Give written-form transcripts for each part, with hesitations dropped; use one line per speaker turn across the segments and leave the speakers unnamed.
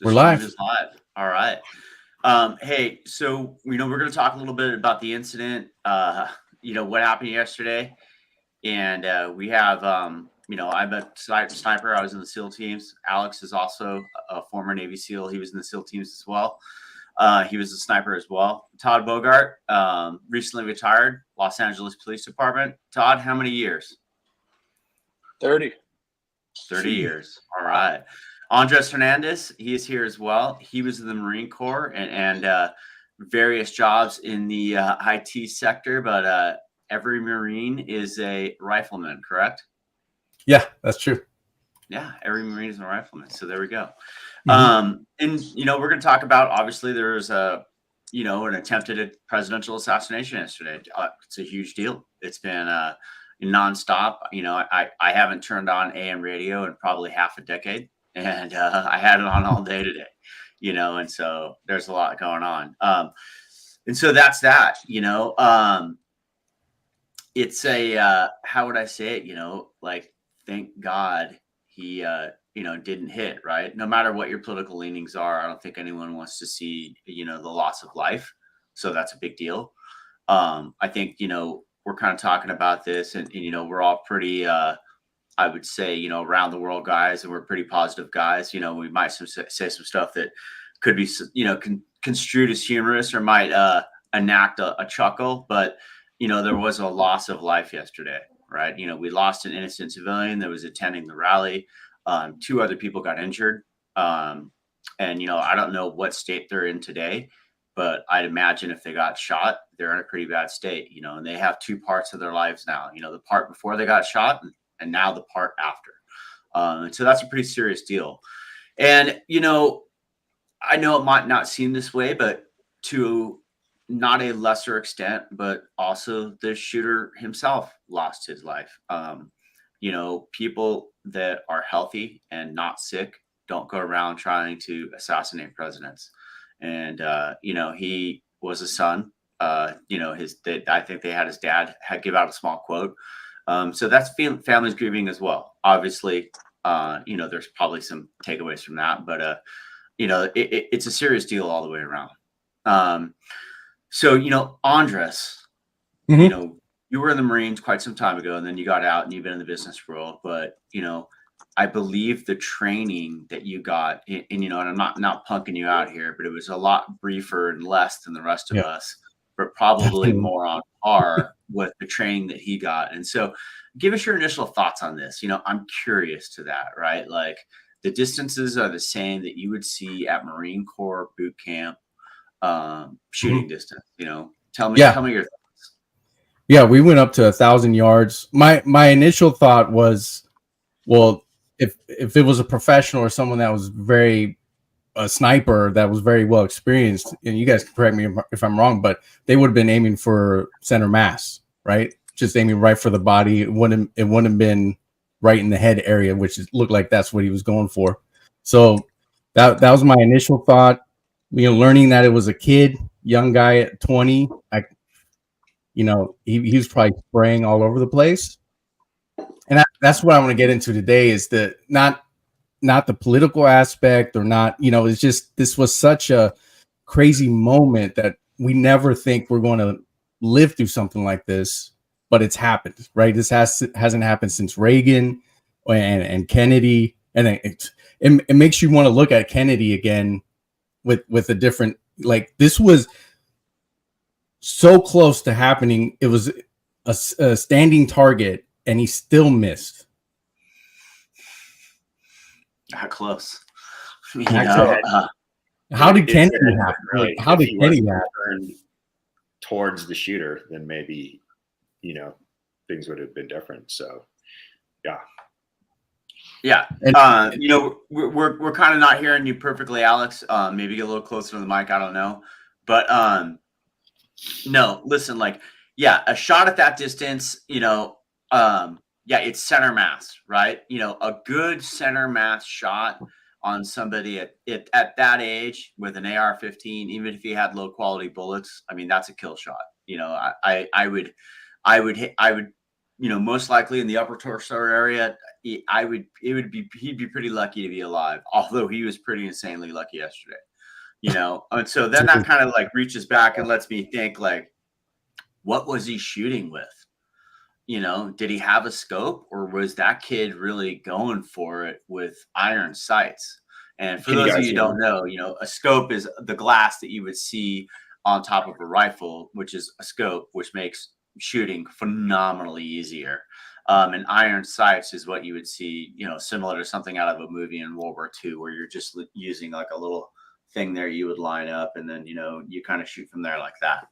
The
We're
stream
live.
is live. All right. Hey, so we're going to talk a little bit about the incident. What happened yesterday, and we have I'm a sniper. I was in the SEAL teams. Alex is also a former Navy SEAL. He was in the SEAL teams as well. He was a sniper as well. Todd Bogart, recently retired, Los Angeles Police Department. Todd, how many years?
30.
30 years. All right. Andres Hernandez, he is here as well. He was in the Marine Corps and various jobs in the IT sector, but every Marine is a rifleman, correct?
Yeah, that's true.
Yeah, every Marine is a rifleman. So there we go.
Mhm.
And we're going to talk about, obviously, there was an attempted presidential assassination yesterday. It's a huge deal. It's been nonstop. I haven't turned on AM radio in probably half a decade, and I had it on all day today. And so there's a lot going on. And so that's that. It's a how would I say it? Like, thank God he didn't hit, right? No matter what your political leanings are, I don't think anyone wants to see the loss of life. So that's a big deal. I think we're kind of talking about this, and we're all pretty I would say around the world guys, and we're pretty positive guys. We might say some stuff that could be construed as humorous or might enact a chuckle, but there was a loss of life yesterday, right? We lost an innocent civilian that was attending the rally. Two other people got injured. And I don't know what state they're in today, but I'd imagine if they got shot, they're in a pretty bad state, and they have two parts of their lives now, the part before they got shot and now the part after. And so that's a pretty serious deal. And, I know it might not seem this way, but to not a lesser extent, but also the shooter himself lost his life. People that are healthy and not sick don't go around trying to assassinate presidents. And he was a son. I think they had his dad give out a small quote. So that's family's grieving as well. Obviously, there's probably some takeaways from that, but it's a serious deal all the way around. So Andres,
Mhm.
you were in the Marines quite some time ago, and then you got out and you've been in the business world. But I believe the training that you got, and and I'm not punking you out here, but it was a lot briefer and less than the rest of
Yeah,
us, but probably
definitely.
more on par with the training that he got. And so, give us your initial thoughts on this. I'm curious to that, right? Like, the distances are the same that you would see at Marine Corps boot camp, shooting
Mhm.
distance. Tell me,
Yeah,
tell me your thoughts.
yeah. We went up to 1,000 yards. My initial thought was, well, if it was a professional or someone that was very a sniper that was very well experienced, and you guys can correct me if I'm wrong, but they would have been aiming for center mass, right? Just aiming right for the body. It wouldn't have been right in the head area, which looked like that's what he was going for. So that was my initial thought. Learning that it was a kid, young guy at 20, he was probably spraying all over the place. And that's what I want to get into today is that not the political aspect or not, it's just this was such a crazy moment that we never think we're going to live through something like this, but it's happened, right? This hasn't happened since Reagan and Kennedy, and it makes you want to look at Kennedy again with a different, like, this was so close to happening. It was a standing target, and he still missed.
How close?
Back to how did
It's
Kennedy
different,
happen? Like,
really.
how
If
did
he
Kennedy
wasn't
happen?
turned towards the shooter, then maybe, things would have been different. So, yeah.
Yeah.
And
We're kind of not hearing you perfectly, Alex. Maybe get a little closer to the mic. I don't know. But no, listen, like, yeah, a shot at that distance, yeah, it's center mass, right? A good center mass shot on somebody at that age with an AR-15, even if he had low quality bullets, I mean, that's a kill shot. I would most likely in the upper torso area. He'd be pretty lucky to be alive, although he was pretty insanely lucky yesterday. And so then that kind of like reaches back and lets me think, like, what was he shooting with? Did he have a scope, or was that kid really going for it with iron sights? And for those of you who don't know, a scope is the glass that you would see on top of a rifle, which is a scope, which makes shooting phenomenally easier. And iron sights is what you would see, similar to something out of a movie in World War II, where you're just using like a little thing there you would line up, and then, you kind of shoot from there like that.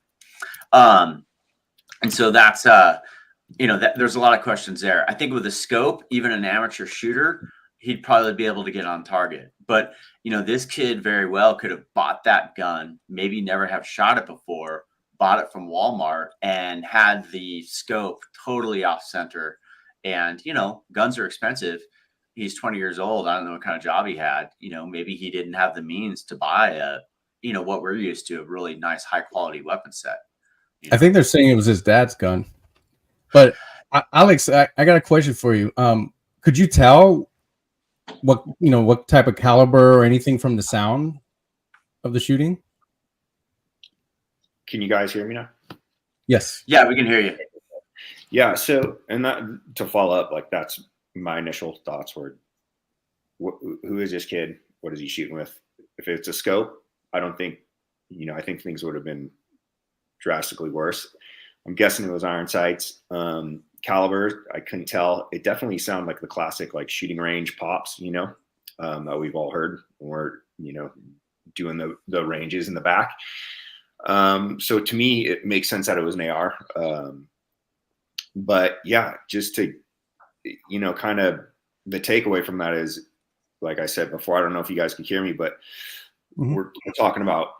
And so that's, there's a lot of questions there. I think with a scope, even an amateur shooter, he'd probably be able to get on target. But, this kid very well could have bought that gun, maybe never have shot it before, bought it from Walmart, and had the scope totally off center. And, guns are expensive. He's 20 years old. I don't know what kind of job he had. Maybe he didn't have the means to buy what we're used to, a really nice, high quality weapon set.
I think they're saying it was his dad's gun. But Alex, I got a question for you. Could you tell what type of caliber or anything from the sound of the shooting?
Can you guys hear me now?
Yes.
Yeah, we can hear you.
Yeah. So, and that to follow up, like that's my initial thoughts were, who is this kid? What is he shooting with? If it's a scope, I don't think, I think things would have been drastically worse. I'm guessing it was iron sights. Caliber, I couldn't tell. It definitely sounded like the classic, like shooting range pops, that we've all heard when we're, doing the ranges in the back. So to me, it makes sense that it was an AR. But yeah, just to, kind of the takeaway from that is, like I said before, I don't know if you guys can hear me, but we're talking about,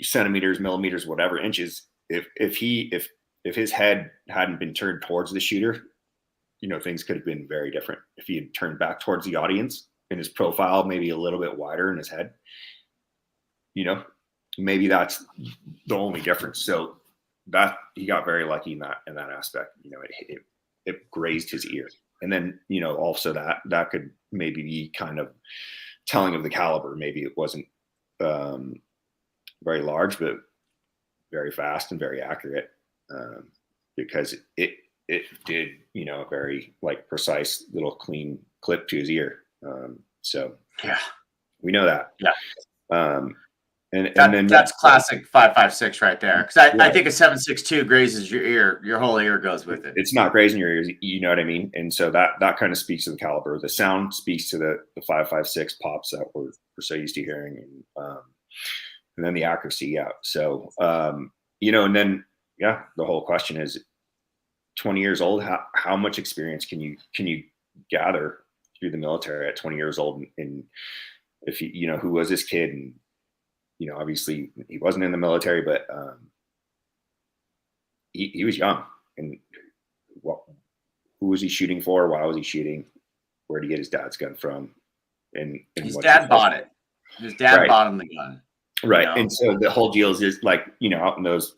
centimeters, millimeters, whatever, inches. If his head hadn't been turned towards the shooter, things could have been very different. If he had turned back towards the audience and his profile maybe a little bit wider in his head, maybe that's the only difference. So that he got very lucky in that aspect. It grazed his ear, and then also that could maybe be kind of telling of the caliber. Maybe it wasn't very large, but very fast and very accurate, because it did a very like precise little clean clip to his ear. So
yeah,
we know that.
Yeah.
And then
that's classic 5.56 right there. Because I think a 7.62 grazes your ear, your whole ear goes with it.
It's not grazing your ears, you know what I mean? And so that kind of speaks to the caliber. The sound speaks to the 5.56 pops that we're so used to hearing, and then the accuracy. Yeah. So and then the whole question is, 20 years old, how much experience can you gather through the military at 20 years old? And if who was this kid? And obviously he wasn't in the military, but he was young. And who was he shooting for? Why was he shooting? Where did he get his dad's gun from? And
his dad bought it. His dad bought him the gun.
Right. And so the whole deal is just like, out in those,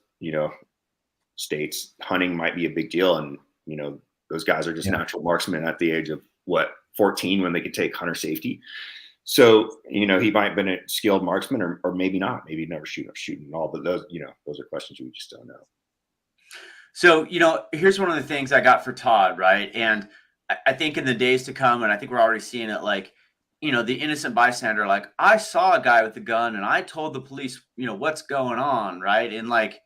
states, hunting might be a big deal. And, those guys are just natural marksmen at the age of 14 when they could take hunter safety. So, he might have been a skilled marksman or maybe not, maybe never shooting at all. But those are questions we just don't know.
So, here's one of the things I got for Todd, right? And I think in the days to come, and I think we're already seeing it, like, the innocent bystander, like, I saw a guy with a gun and I told the police, what's going on, right? And like,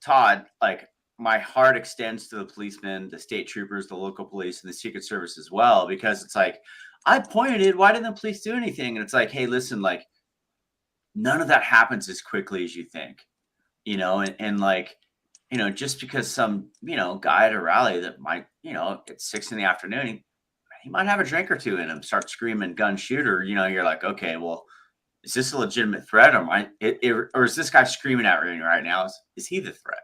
Todd, like, my heart extends to the policemen, the state troopers, the local police, and the Secret Service as well, because it's like, I pointed, why didn't the police do anything? And it's like, hey, listen, like, none of that happens as quickly as you think, and like, just because some, guy at a rally that might, at 6 PM, he might have a drink or two in him, start screaming gun shooter, you're like, okay, well, is this a legitimate threat, or is this guy screaming at me right now? Is he the threat?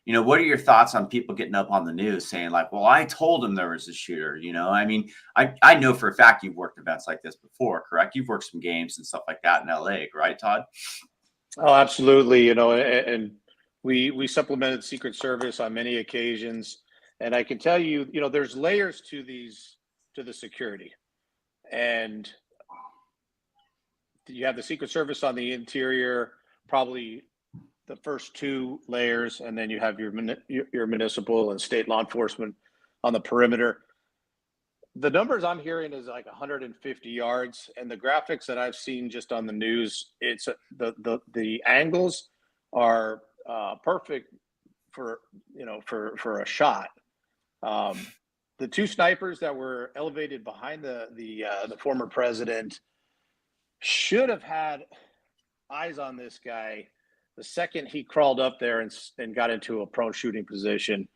What are your thoughts on people getting up on the news saying like, well, I told him there was a shooter, I mean, I know for a fact you've worked events like this before, correct? You've worked some games and stuff like that in LA, right, Todd?
Oh, absolutely. And we supplemented Secret Service on many occasions. And I can tell you, there's layers to the security. And you have the Secret Service on the interior, probably the first two layers, and then you have your municipal and state law enforcement on the perimeter. The numbers I'm hearing is like 150 yards, and the graphics that I've seen just on the news, it's the angles are perfect for a shot. The two snipers that were elevated behind the former president should have had eyes on this guy the second he crawled up there and got into a prone shooting position,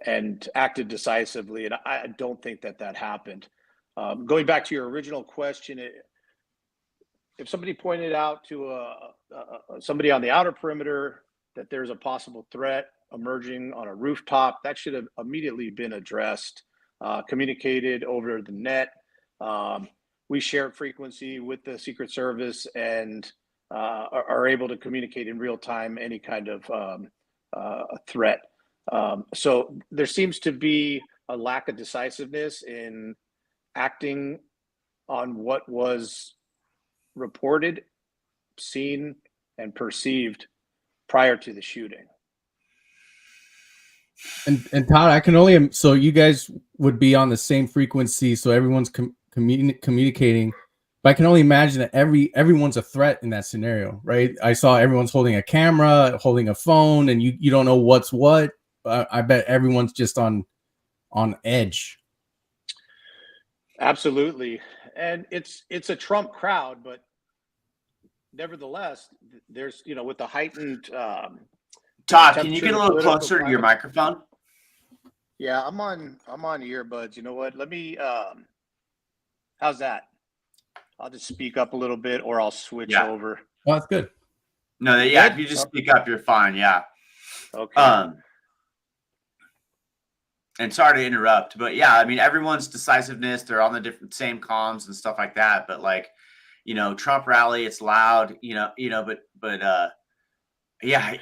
and acted decisively. And I don't think that happened. Going back to your original question, if somebody pointed out to somebody on the outer perimeter that there's a possible threat emerging on a rooftop, that should have immediately been addressed, communicated over the net. We share frequency with the Secret Service and are able to communicate in real time any kind of a threat. So there seems to be a lack of decisiveness in acting on what was reported, seen, and perceived prior to the shooting.
And Todd, I can only, so you guys would be on the same frequency, so everyone's communicating. But I can only imagine that everyone's a threat in that scenario, right? I saw everyone's holding a camera, holding a phone, and you don't know what's what. I bet everyone's just on edge.
Absolutely, and it's a Trump crowd, but nevertheless, there's with the heightened.
Todd, can you get a little closer to your microphone?
Yeah, I'm on earbuds. You know what? Let me. How's that? I'll just speak up a little bit, or I'll switch over.
Oh, that's good.
No, yeah. If you just speak up, you're fine. Yeah.
Okay.
And sorry to interrupt, but yeah, I mean, everyone's decisiveness, they're on the same comms and stuff like that. But like, Trump rally, it's loud, but yeah,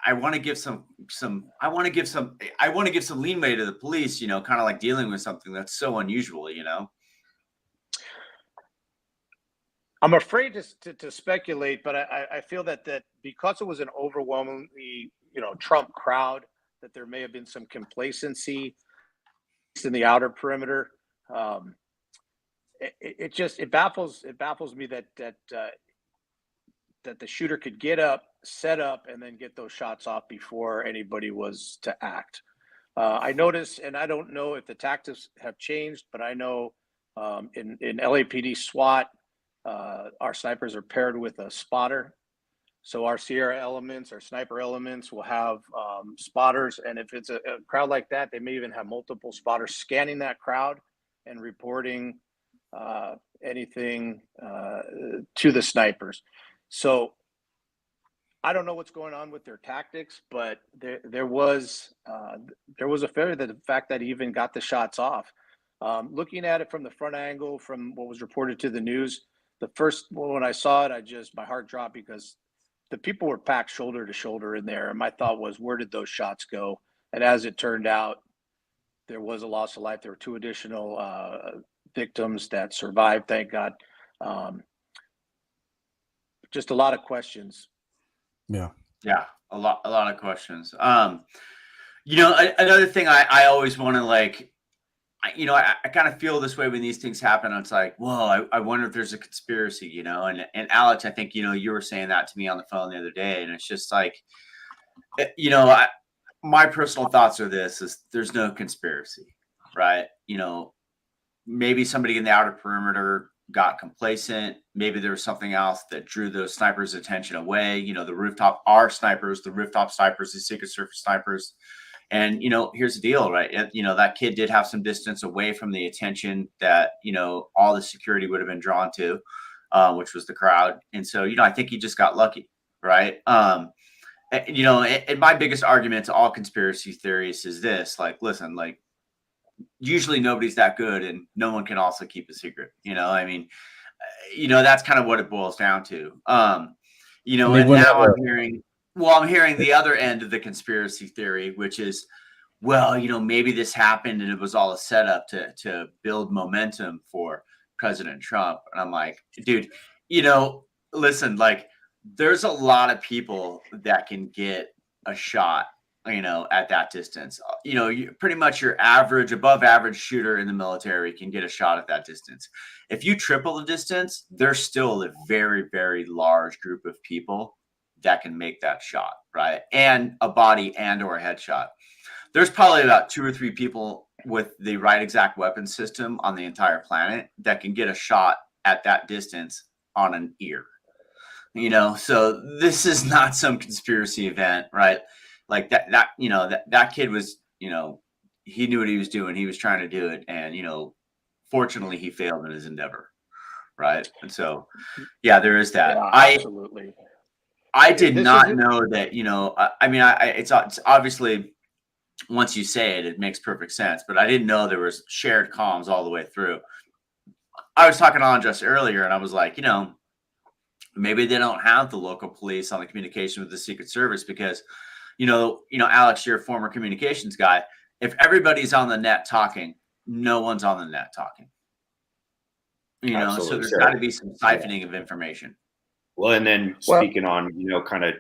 I want to give some leeway to the police, kind of like dealing with something that's so unusual,
I'm afraid to speculate, but I feel that because it was an overwhelmingly, Trump crowd, that there may have been some complacency in the outer perimeter. It baffles me that the shooter could get up, set up, and then get those shots off before anybody was to act. I noticed, and I don't know if the tactics have changed, but I know in LAPD SWAT, our snipers are paired with a spotter. So our Sierra elements, our sniper elements will have spotters. And if it's a crowd like that, they may even have multiple spotters scanning that crowd and reporting anything to the snipers. So I don't know what's going on with their tactics, but there was a failure, that the fact that he even got the shots off. Looking at it from the front angle, from what was reported to the news, the first when I saw it, my heart dropped, because the people were packed shoulder to shoulder in there. And my thought was, where did those shots go? And as it turned out, there was a loss of life. There were two additional victims that survived, thank God. Just a lot of questions.
Yeah,
a lot of questions. Another thing I always want to I kind of feel this way when these things happen. It's like, whoa, I wonder if there's a conspiracy, and Alex, I think, you were saying that to me on the phone the other day, and it's just like, my personal thoughts are is there's no conspiracy, right? Maybe somebody in the outer perimeter got complacent. Maybe there was something else that drew those snipers' attention away. The rooftop snipers, the Secret Service snipers. And, here's the deal, right? That kid did have some distance away from the attention that, all the security would have been drawn to, which was the crowd. And so, I think he just got lucky, right? And my biggest argument to all conspiracy theories is this, listen, usually nobody's that good, and no one can also keep a secret. That's kind of what it boils down to. And now I'm hearing the other end of the conspiracy theory, which is, well, maybe this happened and it was all a setup to build momentum for President Trump. And I'm like, dude, listen, like there's a lot of people that can get a shot, at that distance. Pretty much your average, above average shooter in the military can get a shot at that distance. If you triple the distance, there's still a very, very large group of people that can make that shot, right? And a body and or a headshot. There's probably about 2 or 3 people with the right exact weapon system on the entire planet that can get a shot at that distance on an ear. So this is not some conspiracy event, right? Like that kid was, he knew what he was doing. He was trying to do it. And, fortunately he failed in his endeavor. Right. And so, yeah, there is that.
Yeah, absolutely.
I did not know that, it's obviously, once you say it, it makes perfect sense, but I didn't know there was shared comms all the way through. I was talking to Andres earlier and I was like, maybe they don't have the local police on the communication with the Secret Service because, Alex, you're a former communications guy. If everybody's on the net talking, no one's on the net talking. So there's got to be some siphoning of information.
Well, and then speaking on, kind of,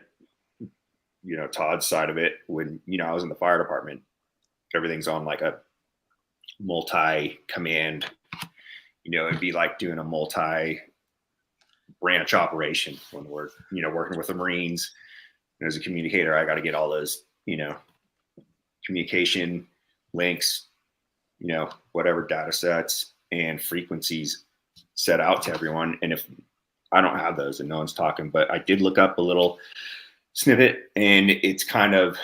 Todd's side of it, when, I was in the fire department, everything's on like a multi-command, it'd be like doing a multi-branch operation when we're, working with the Marines. And as a communicator, I got to get all those, communication links, whatever data sets and frequencies set out to everyone. And if I don't have those and no one's talking, but I did look up a little snippet and it's kind of,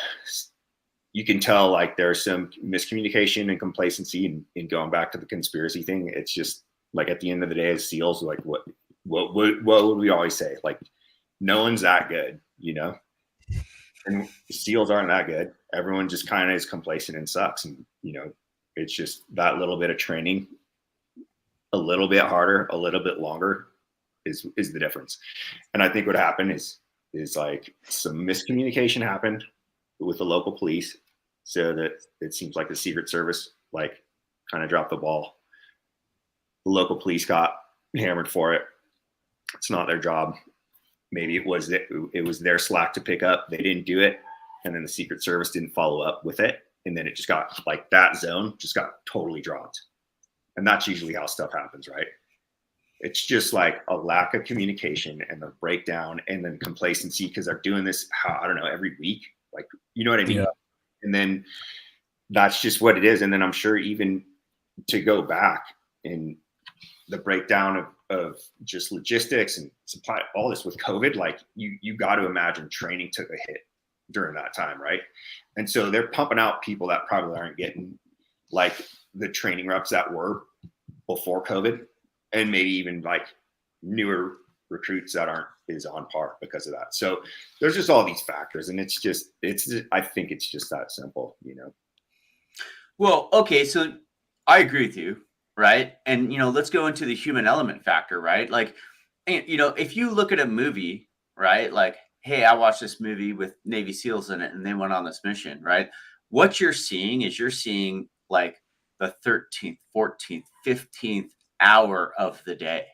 you can tell like there's some miscommunication and complacency in going back to the conspiracy thing. It's just like at the end of the day, as SEALs, like what would we always say? Like, no one's that good, and SEALs aren't that good. Everyone just kind of is complacent and sucks. And, it's just that little bit of training, a little bit harder, a little bit longer is the difference. And I think what happened is like some miscommunication happened with the local police. So that it seems like the Secret Service, like, kind of dropped the ball. The local police got hammered for it. It's not their job. Maybe it was their slack to pick up. They didn't do it. And then the Secret Service didn't follow up with it. And then it just got like that zone just got totally dropped. And that's usually how stuff happens, right? It's just like a lack of communication and the breakdown and then complacency because they're doing this, I don't know, every week. Like, you know what I mean? Yeah. And then that's just what it is. And then I'm sure even to go back and the breakdown of just logistics and supply, all this with COVID, like you got to imagine training took a hit during that time, right? And so they're pumping out people that probably aren't getting like the training reps that were before COVID, and maybe even like newer recruits that aren't is on par because of that. So there's just all these factors, and I think it's just that simple,
Well, okay, so I agree with you, right? And let's go into the human element factor, right? Like, if you look at a movie, right? Like, hey, I watched this movie with Navy SEALs in it, and they went on this mission, right? What you're seeing like the 13th, 14th, 15th hour of the day,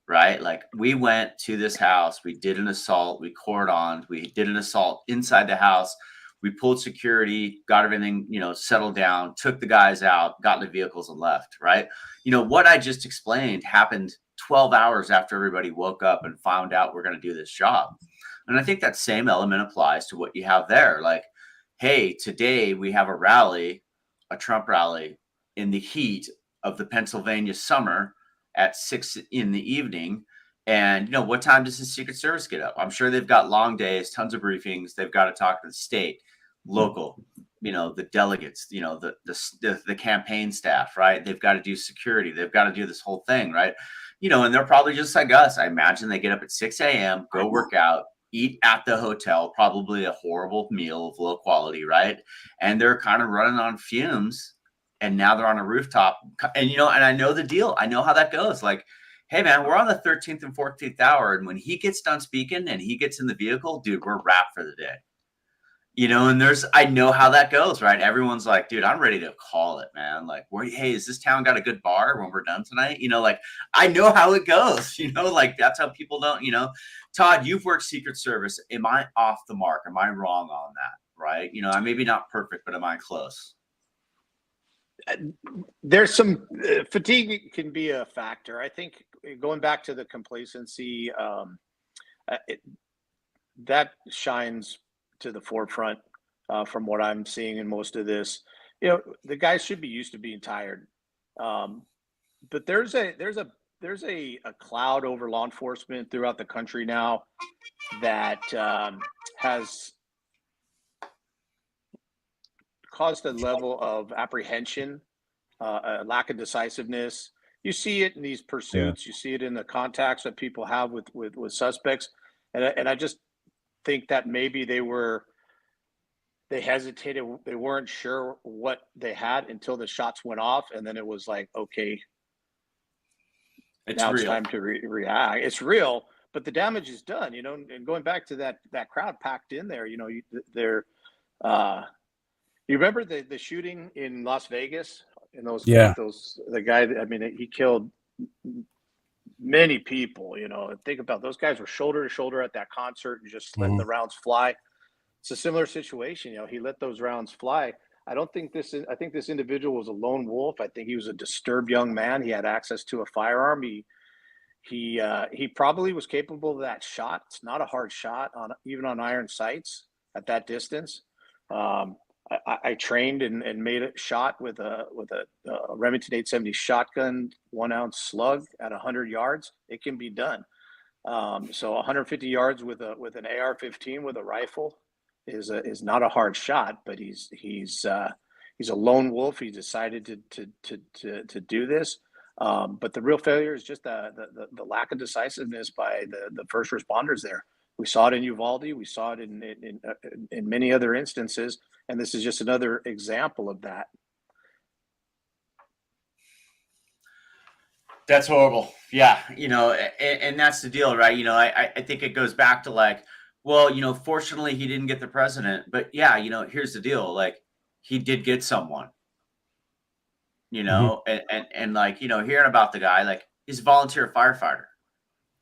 right? Like, we went to this house, we did an assault, we cordoned, we did an assault inside the house, we pulled security, got everything, settled down, took the guys out, got in the vehicles and left, right? What I just explained happened 12 hours after everybody woke up and found out we're going to do this job. And I think that same element applies to what you have there. Like, hey, today we have a rally, a Trump rally in the heat of the Pennsylvania summer at 6 p.m. And, what time does the Secret Service get up? I'm sure they've got long days, tons of briefings. They've got to talk to the state, local, the delegates, the campaign staff, right? They've got to do security. They've got to do this whole thing, right? And they're probably just like us. I imagine they get up at 6 a.m., go work out, eat at the hotel, probably a horrible meal of low quality, right? And they're kind of running on fumes. And now they're on a rooftop. And, and I know the deal. I know how that goes. Like, hey, man, we're on the 13th and 14th hour. And when he gets done speaking and he gets in the vehicle, dude, we're wrapped for the day. You know, and I know how that goes, right? Everyone's like, dude, I'm ready to call it, man. Like, hey, is this town got a good bar when we're done tonight? You know, like, I know how it goes, you know, like that's how people don't, you know. Todd, you've worked Secret Service. Am I off the mark? Am I wrong on that? Right? You know, I maybe not perfect, but am I close?
There's some fatigue can be a factor. I think going back to the complacency, that shines to the forefront from what I'm seeing in most of this. You know, the guys should be used to being tired, um, but there's a cloud over law enforcement throughout the country now that has caused a level of apprehension, a lack of decisiveness. You see it in these
Yeah.
pursuits. You see it in the contacts that people have with suspects, and I just think that maybe they hesitated. They weren't sure what they had until the shots went off, and then it was like, okay,
It's
now it's
real.
time to react. It's real, but the damage is done. You know, and going back to that crowd packed in there. You know, they're. You remember the shooting in Las Vegas and
Yeah.
the guy. I mean, he killed many people. You know, and think about those guys were shoulder to shoulder at that concert and just letting the rounds fly. It's a similar situation. You know, he let those rounds fly. I think this individual was a lone wolf. I think he was a disturbed young man. He had access to a firearm. He probably was capable of that shot. It's not a hard shot on even on iron sights at that distance. Um, I trained and made a shot with a Remington 870 shotgun 1 ounce slug at 100 yards. It can be done. So 150 yards with an AR-15 with a rifle is not a hard shot, but he's a lone wolf. He decided to do this. But the real failure is just the lack of decisiveness by the first responders there. We saw it in Uvalde. We saw it in many other instances, and this is just another example of that.
That's horrible. Yeah, you know, and that's the deal, right? You know, I think it goes back to like, well, you know, fortunately he didn't get the president, but yeah, you know, here's the deal, like he did get someone, you know, and like, you know, hearing about the guy, like he's a volunteer firefighter,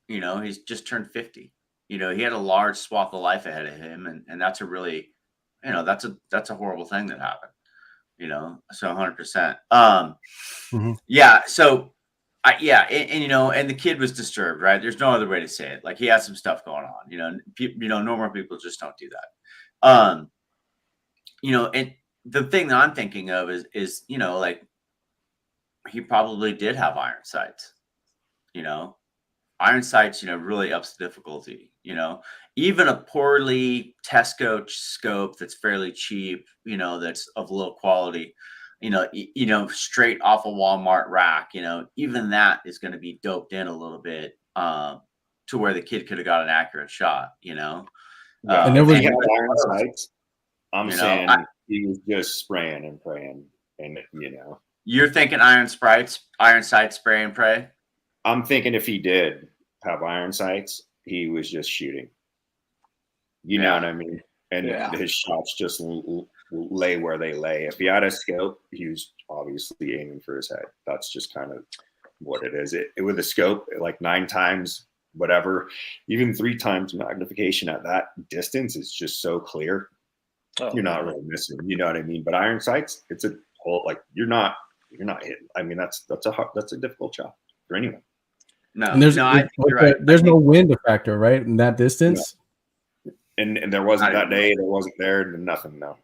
you know, he's just turned 50. You know, he had a large swath of life ahead of him, and that's a really, you know, that's a horrible thing that happened, you know, so 100%. Yeah, so yeah, and you know, and the kid was disturbed, right? There's no other way to say it. Like he had some stuff going on, you know. You know, normal people just don't do that. You know, and the thing that I'm thinking of is you know, like he probably did have iron sights. You know, iron sights, you know, really ups the difficulty. You know, even a poorly Tesco scope that's fairly cheap, you know, that's of low quality, you know, straight off a Walmart rack, you know, even that is going to be doped in a little bit to where the kid could have got an accurate shot, you know.
Yeah,
And there
if
was
he had iron sights, I'm
You know,
saying he was just spraying and praying, and you know,
you're thinking iron sights, spray and pray.
I'm thinking if he did have iron sights, he was just shooting. You know what I mean? And his shots just lay where they lay. If he had a scope, he was obviously aiming for his head. That's just kind of what it is. It with a scope, like 9 times, whatever, even 3 times magnification at that distance is just so clear. You're not really missing. You know what I mean? But iron sights, it's a whole like you're not hitting. I mean, that's a difficult shot for anyone.
No,
and there's,
no, I think you're right.
There's no wind factor, right? In that distance.
And there wasn't that day. There wasn't there. Nothing. No.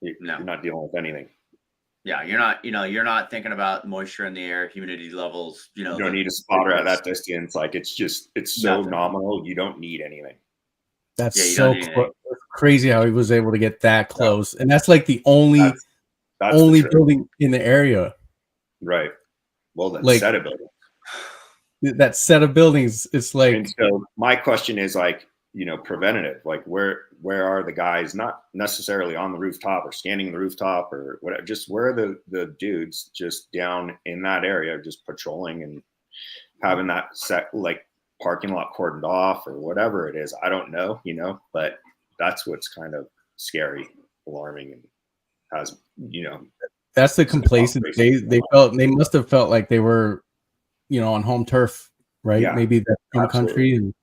You're not dealing with anything.
Yeah, you're not. You know, you're not thinking about moisture in the air, humidity levels. You know,
you don't need a spotter at that distance. Like it's so nominal. You don't need anything.
That's crazy how he was able to get that close, and that's like the only building in the area.
Right. Well, that
like,
set of buildings.
That set of buildings. It's like.
And so my question is like, you know, preventative. Like where are the guys? Not necessarily on the rooftop or scanning the rooftop or whatever. Just where are the dudes just down in that area, just patrolling and having that set like parking lot cordoned off or whatever it is. I don't know, you know, but that's what's kind of scary, alarming, and has,
That's the complacency. They must have felt like they were, on home turf, right?
Yeah,
Maybe that home
absolutely.
country. And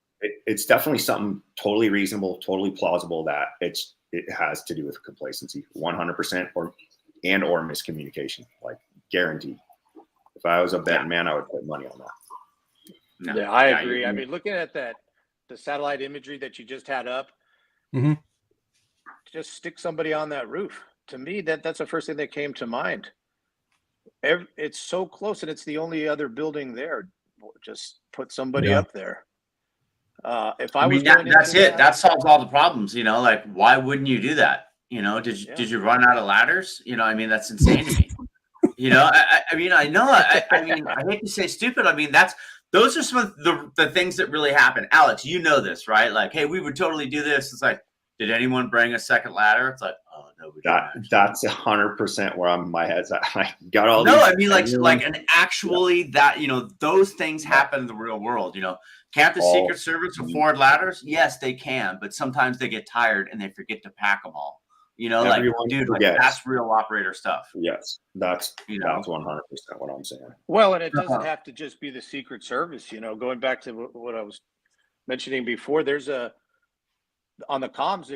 it's definitely something totally reasonable, totally plausible that it has to do with complacency, 100%, or miscommunication, like guaranteed. If I was a betting man, I would put money on that.
No. Yeah, I agree. I mean, looking at the satellite imagery that you just had up, just stick somebody on that roof. To me, that's the first thing that came to mind. It's so close, and it's the only other building there. Just put somebody up there. If I was going
that's it. That solves all the problems. Like, why wouldn't you do that? Did you run out of ladders? That's insane to me. I know. I hate to say stupid. Those are some of the things that really happen. Alex, you know this, right? Like, hey, we would totally do this. It's like, did anyone bring a second ladder? It's like, oh no,
that's 100% where my head's at. I got all
no,
these.
Those things happen in the real world. Can't the Secret Service afford ladders? Yes, they can, but sometimes they get tired and they forget to pack them all. That's real operator stuff.
Yes, that's 100% what I'm saying.
Well, and it doesn't have to just be the Secret Service. Going back to what I was mentioning before, there's on the comms,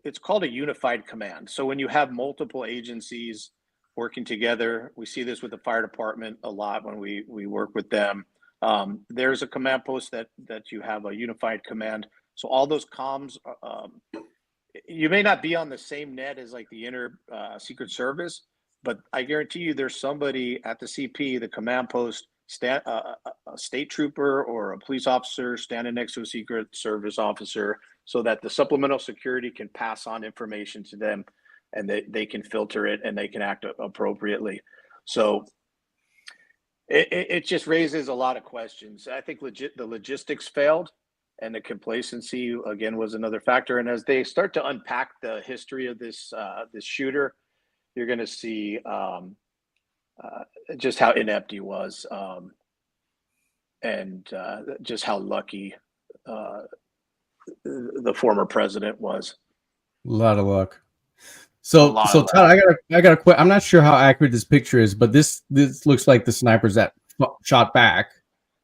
it's called a unified command. So when you have multiple agencies working together, we see this with the fire department a lot when we work with them. There's a command post that you have a unified command. So all those comms, you may not be on the same net as like the inner Secret Service, but I guarantee you there's somebody at the CP, the command post, a state trooper or a police officer standing next to a Secret Service officer, so that the supplemental security can pass on information to them, and they can filter it and they can act appropriately. So it just raises a lot of questions. I think the logistics failed, and the complacency again was another factor. And as they start to unpack the history of this shooter, you're going to see just how inept he was, and just how lucky the former president was.
A lot of luck. So Todd, I got a question. I'm not sure how accurate this picture is, but this looks like the snipers that shot back,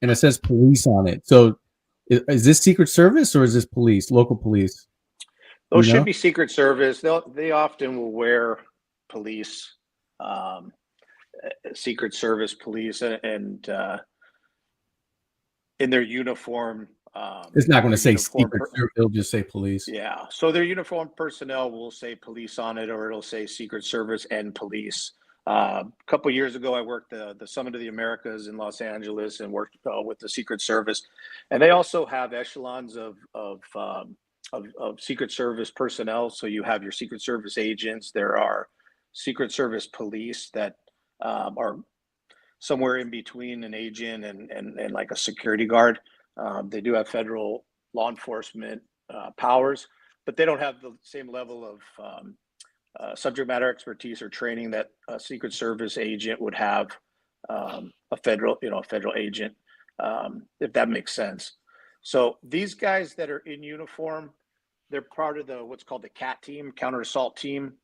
and it says police on it. So is this Secret Service or is this police, local police?
Those should be Secret Service. They often will wear police, Secret Service police, and in their uniform.
It's not going to say Secret Service. It'll just say police.
Yeah. So their uniformed personnel will say police on it, or it'll say Secret Service and police. A couple of years ago, I worked the Summit of the Americas in Los Angeles and worked with the Secret Service, and they also have echelons of Secret Service personnel. So you have your Secret Service agents. There are Secret Service police that are somewhere in between an agent and like a security guard. They do have federal law enforcement powers, but they don't have the same level of subject matter expertise or training that a Secret Service agent would have, a federal agent, if that makes sense. So these guys that are in uniform, they're part of what's called the CAT team, counter assault team.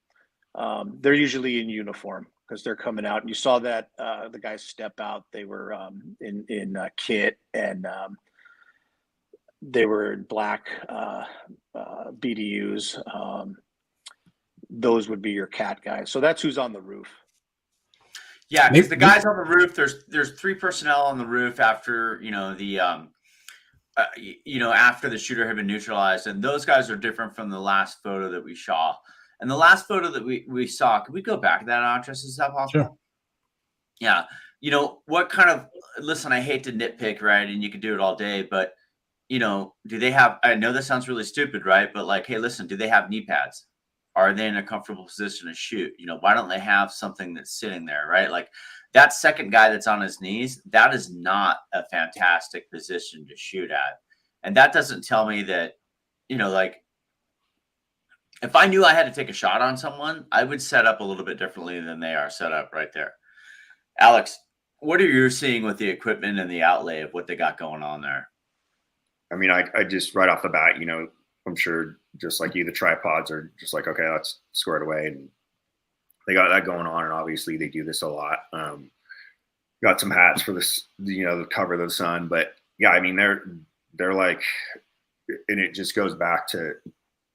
They're usually in uniform because they're coming out. And you saw that the guys step out. They were in kit, and they were in black BDUs. Those would be your CAT guys. So that's who's on the roof.
Yeah, because the guys on the roof, there's 3 personnel on the roof after after the shooter had been neutralized, and those guys are different from the last photo that we saw. And the last photo that we saw, can we go back to that, Andres? Is that possible?
Sure.
Yeah. What kind of, listen, I hate to nitpick, right? And you could do it all day, but do they have, I know this sounds really stupid, right? But like, hey, listen, do they have knee pads? Are they in a comfortable position to shoot? Why don't they have something that's sitting there, right? Like that second guy that's on his knees, that is not a fantastic position to shoot at. And that doesn't tell me that, like, if I knew I had to take a shot on someone, I would set up a little bit differently than they are set up right there. Alex, what are you seeing with the equipment and the outlay of what they got going on there?
I mean, I just right off the bat, I'm sure just like you, the tripods are just like, okay, that's squared away, and they got that going on. And obviously they do this a lot. Got some hats for this, to cover the sun, but yeah, I mean, they're like, and it just goes back to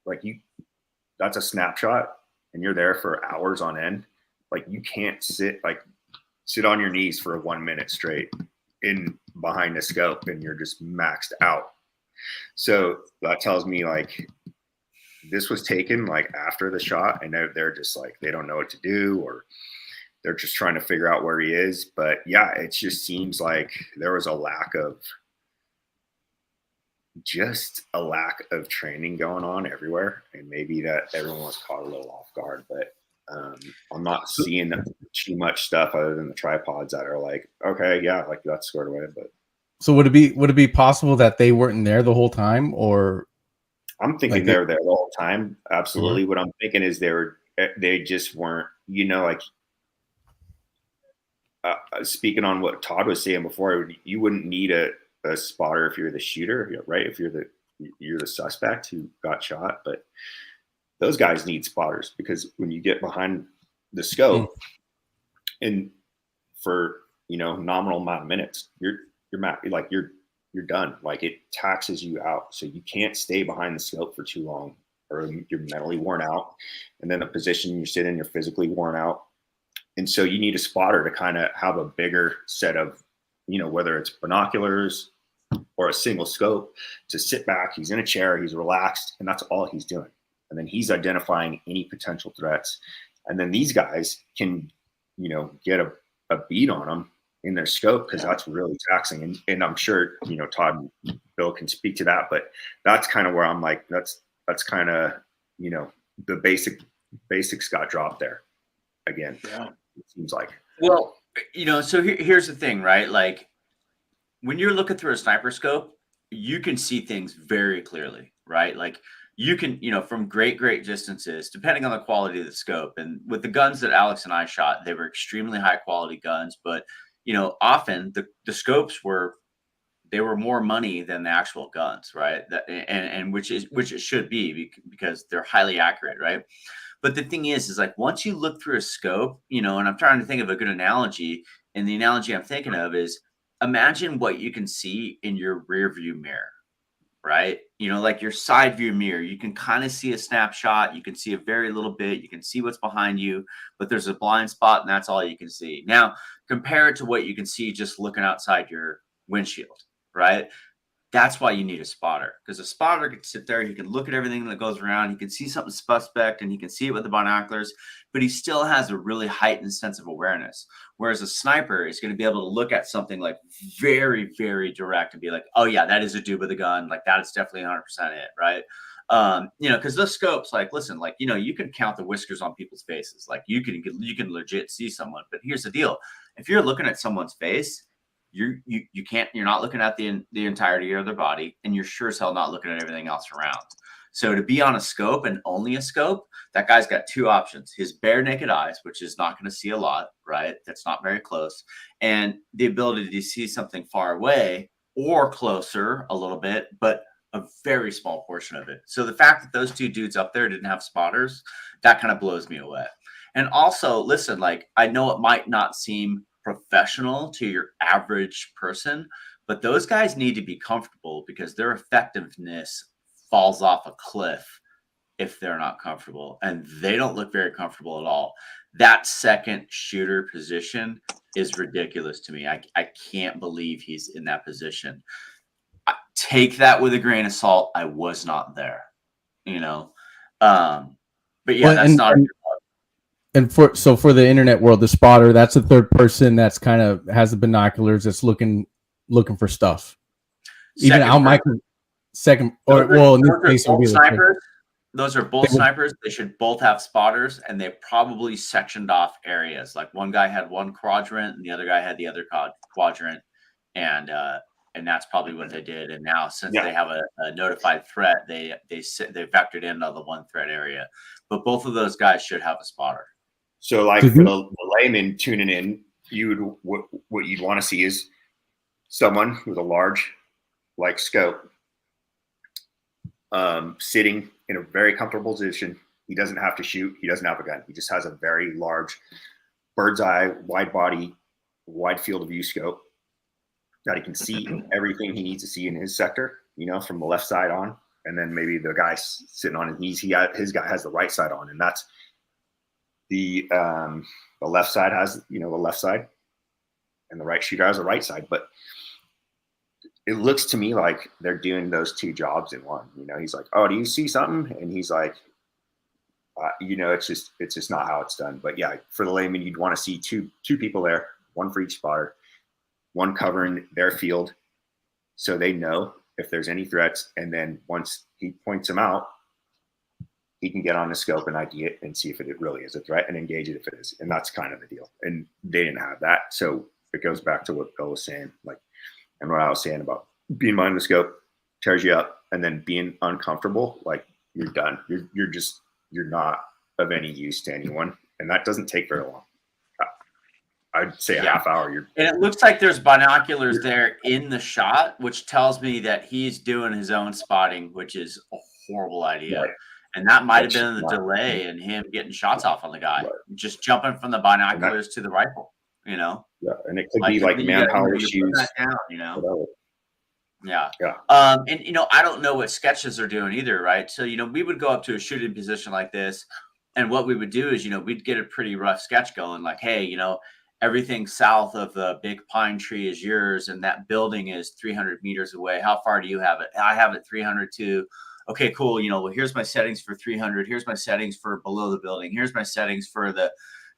like that's a snapshot and you're there for hours on end. Like you can't sit on your knees for 1 minute straight in behind the scope and you're just maxed out. So that tells me like this was taken like after the shot and they're just like, they don't know what to do, or they're just trying to figure out where he is. But yeah, it just seems like there was a lack of training going on everywhere. And maybe that everyone was caught a little off guard, but I'm not seeing too much stuff other than the tripods that are like, okay, yeah, like that's squared away. But
so would it be possible that they weren't there the whole time, or
I'm thinking
like
they were there the whole time. Absolutely. Mm-hmm. What I'm thinking is they just weren't, like speaking on what Todd was saying before, you wouldn't need a spotter if you're the shooter, right? If you're the suspect who got shot, but those guys need spotters because when you get behind the scope and for, nominal amount of minutes, you're done. Like it taxes you out. So you can't stay behind the scope for too long or you're mentally worn out. And then the position you sit in, you're physically worn out. And so you need a spotter to kind of have a bigger set of, whether it's binoculars or a single scope, to sit back. He's in a chair, he's relaxed, and that's all he's doing. And then he's identifying any potential threats. And then these guys can, get a beat on them in their scope because that's really taxing. And I'm sure, Todd and Bill can speak to that, but that's kind of where I'm like, that's kind of, the basics got dropped there again.
Yeah.
It seems like.
Well, so here's the thing, right? Like when you're looking through a sniper scope, you can see things very clearly, right? Like you can, from great distances, depending on the quality of the scope. And with the guns that Alex and I shot, they were extremely high quality guns, but often the scopes were more money than the actual guns, right? And which it should be because they're highly accurate, right? But the thing is like once you look through a scope, and I'm trying to think of a good analogy, and the analogy I'm thinking of is imagine what you can see in your rear view mirror, right? Like your side view mirror, you can kind of see a snapshot, you can see a very little bit, you can see what's behind you, but there's a blind spot and that's all you can see. Now, compare it to what you can see just looking outside your windshield, right? That's why you need a spotter, because a spotter can sit there, he can look at everything that goes around, he can see something suspect and he can see it with the binoculars, but he still has a really heightened sense of awareness. Whereas a sniper is going to be able to look at something like very, very direct and be like, oh yeah, that is a dude with a gun. Like that is definitely 100% it, right? Because those scopes, like, listen, like, you can count the whiskers on people's faces. Like you can legit see someone, but here's the deal. If you're looking at someone's face, you're not looking at the entirety of their body, and you're sure as hell not looking at everything else around. So to be on a scope and only a scope, that guy's got two options: his bare naked eyes, which is not going to see a lot, right? That's not very close, and the ability to see something far away or closer a little bit, but a very small portion of it. So the fact that those two dudes up there didn't have spotters, that kind of blows me away. And also, listen, like, I know it might not seem professional to your average person, but those guys need to be comfortable because their effectiveness falls off a cliff if they're not comfortable, and they don't look very comfortable at all. That second shooter position is ridiculous to me. I can't believe he's in that position. Take that with a grain of salt. I was not there, but yeah, that's not.
And for the internet world, the spotter, that's a third person that's kind of has the binoculars that's looking for stuff. Even Al Michael, second, or well, in this case,
both snipers. Those are both snipers. They should both have spotters, and they probably sectioned off areas. Like one guy had one quadrant, and the other guy had the other quadrant, and that's probably what they did. And now, since they have a notified threat, they vectored into the one threat area. But both of those guys should have a spotter.
So, like for the layman tuning in, what you'd want to see is someone with a large, like, scope, sitting in a very comfortable position. He doesn't have to shoot. He doesn't have a gun. He just has a very large bird's eye, wide body, wide field of view scope that he can see everything he needs to see in his sector, from the left side on. And then maybe the guy sitting on his knees, his guy has the right side on, and that's the left side has, the left side, and the right shooter has the right side. But it looks to me like they're doing those two jobs in one. He's like, "Oh, do you see something?" And he's like, it's just not how it's done. But yeah, for the layman, you'd want to see two people there, one for each spotter, one covering their field, so they know if there's any threats. And then once he points them out, he can get on the scope and ID it and see if it really is a threat and engage it if it is. And that's kind of the deal. And they didn't have that. So it goes back to what Bill was saying, and what I was saying about being behind the scope tears you up, and then being uncomfortable, you're done. You're not of any use to anyone. And that doesn't take very long. I'd say a half hour.
And it looks like there's binoculars there in the shot, which tells me that he's doing his own spotting, which is a horrible idea. Right. And that might have been the delay in him getting shots off on the guy, just jumping from the binoculars to the rifle,
Yeah, and it could be manpower shoes.
Down, Yeah. And I don't know what sketches are doing either, right? So we would go up to a shooting position like this, and what we would do is we'd get a pretty rough sketch going, like, hey, everything south of the big pine tree is yours, and that building is 300 meters away. How far do you have it? I have it 300 too. Okay, cool. Well, here's my settings for 300. Here's my settings for below the building. Here's my settings for the